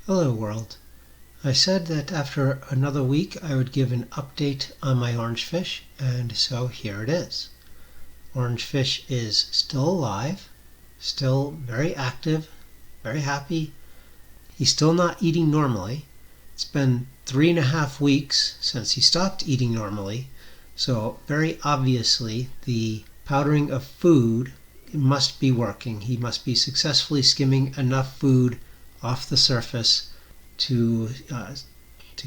Hello world. I said that after another week I would give an update on my orange fish, and so here it is. Orange fish is still alive, still very active, very happy. He's still not eating normally. It's been 3.5 weeks since he stopped eating normally, so very obviously the powdering of food must be working. He must be successfully skimming enough food off the surface to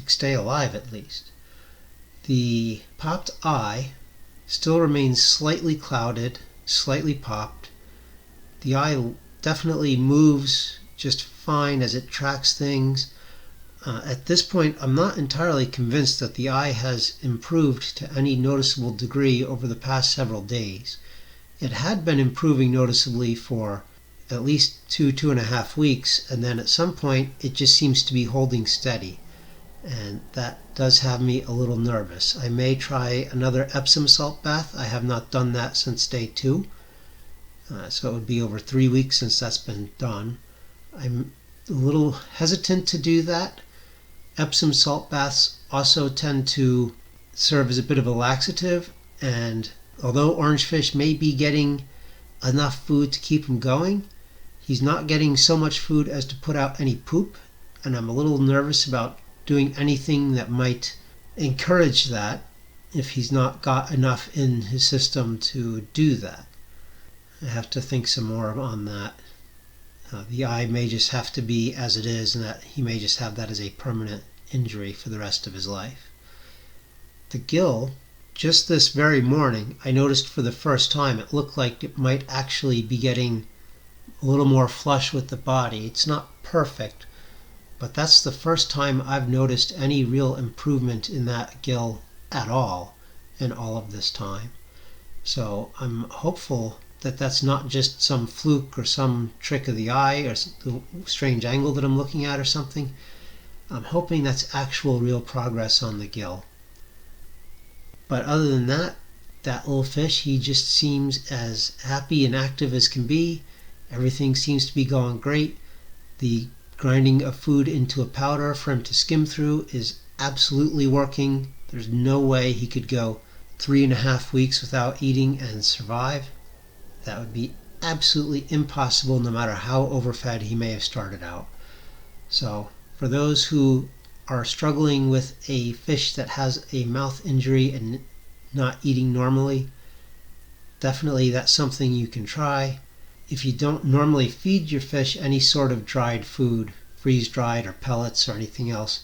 stay alive at least. The popped eye still remains slightly clouded, slightly popped. The eye definitely moves just fine as it tracks things. At this point, I'm not entirely convinced that the eye has improved to any noticeable degree over the past several days. It had been improving noticeably for at least 2.5 weeks, and then at some point it just seems to be holding steady, and that does have me a little nervous. I may try another Epsom salt bath. I have not done that since day 2, so it would be over 3 weeks since that's been done. I'm a little hesitant to do that. Epsom salt baths also tend to serve as a bit of a laxative, and although orange fish may be getting enough food to keep him going, he's not getting so much food as to put out any poop, and I'm a little nervous about doing anything that might encourage that if he's not got enough in his system to do that. I have to think some more on that. The eye may just have to be as it is, and that he may just have that as a permanent injury for the rest of his life. The gill, just this very morning, I noticed for the first time it looked like it might actually be getting a little more flush with the body. It's not perfect, but that's the first time I've noticed any real improvement in that gill at all in all of this time. So I'm hopeful that that's not just some fluke or some trick of the eye or the strange angle that I'm looking at or something. I'm hoping that's actual real progress on the gill. But other than that, that little fish, he just seems as happy and active as can be. Everything seems to be going great. The grinding of food into a powder for him to skim through is absolutely working. There's no way he could go 3.5 weeks without eating and survive. That would be absolutely impossible, no matter how overfed he may have started out. So for those who are struggling with a fish that has a mouth injury and not eating normally, definitely that's something you can try. If you don't normally feed your fish any sort of dried food, freeze-dried or pellets or anything else,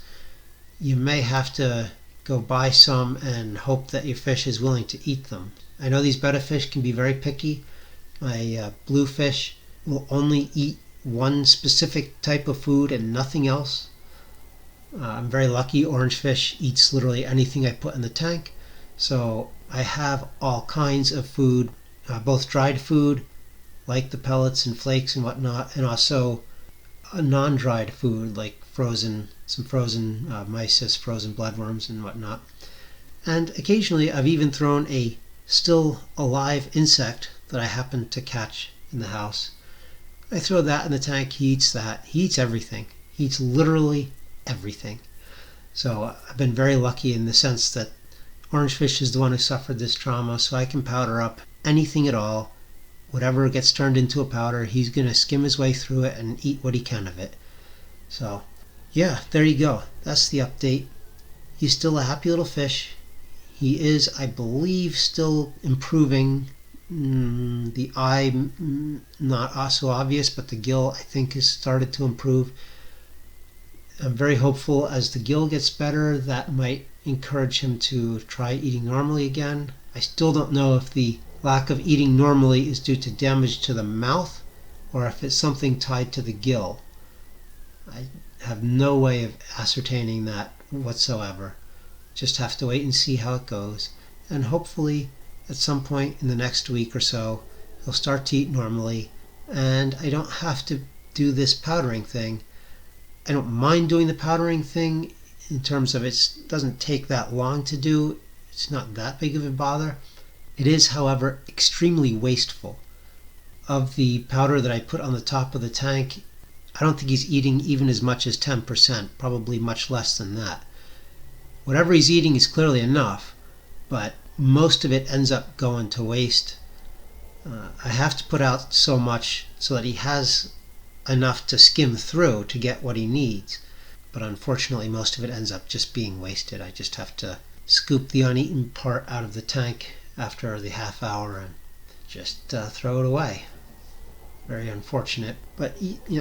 you may have to go buy some and hope that your fish is willing to eat them. I know these betta fish can be very picky. My bluefish will only eat one specific type of food and nothing else. I'm very lucky. Orange fish eats literally anything I put in the tank. So I have all kinds of food, both dried food, like the pellets and flakes and whatnot, and also a non-dried food like some frozen mysis, frozen bloodworms and whatnot. And occasionally I've even thrown a still alive insect that I happen to catch in the house. I throw that in the tank. He eats that. He eats everything. He eats literally everything. So I've been very lucky in the sense that orange fish is the one who suffered this trauma, so I can powder up anything at all. Whatever gets turned into a powder, he's going to skim his way through it and eat what he can of it. So yeah, there you go. That's the update. He's still a happy little fish. He is, I believe, still improving. The eye, not so obvious, but the gill, I think, has started to improve. I'm very hopeful as the gill gets better, that might encourage him to try eating normally again. I still don't know if the lack of eating normally is due to damage to the mouth or if it's something tied to the gill. I have no way of ascertaining that whatsoever. Just have to wait and see how it goes, and hopefully at some point in the next week or so he'll start to eat normally and I don't have to do this powdering thing. I don't mind doing the powdering thing in terms of it doesn't take that long to do. It's not that big of a bother. It is, however, extremely wasteful. Of the powder that I put on the top of the tank, I don't think he's eating even as much as 10%, probably much less than that. Whatever he's eating is clearly enough, but most of it ends up going to waste. I have to put out so much so that he has enough to skim through to get what he needs, but unfortunately most of it ends up just being wasted. I just have to scoop the uneaten part out of the tank after the half hour and just throw it away. Very unfortunate, but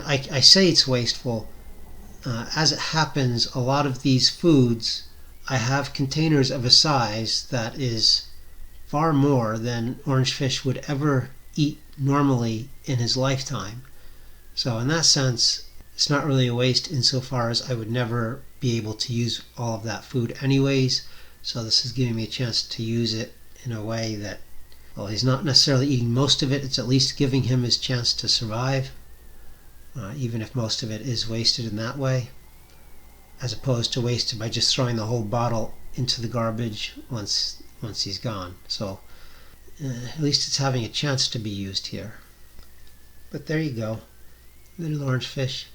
I say it's wasteful. As it happens, a lot of these foods, I have containers of a size that is far more than orange fish would ever eat normally in his lifetime. So in that sense, it's not really a waste insofar as I would never be able to use all of that food anyways. So this is giving me a chance to use it in a way that, well, he's not necessarily eating most of it. It's at least giving him his chance to survive, even if most of it is wasted in that way, as opposed to wasted by just throwing the whole bottle into the garbage once he's gone. So at least it's having a chance to be used here. But there you go. Little orange fish,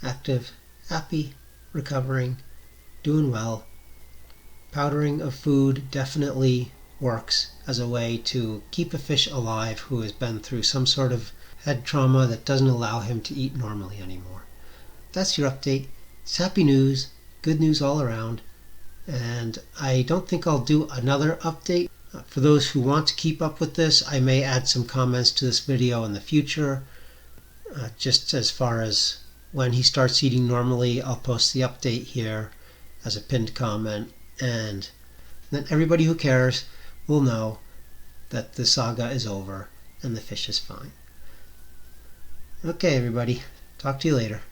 active, happy, recovering, doing well. Powdering of food definitely works as a way to keep a fish alive who has been through some sort of head trauma that doesn't allow him to eat normally anymore. That's your update. It's happy news, good news all around, and I don't think I'll do another update. For those who want to keep up with this, I may add some comments to this video in the future. Just as far as when he starts eating normally, I'll post the update here as a pinned comment, and then everybody who cares will know that the saga is over and the fish is fine. Okay, everybody. Talk to you later.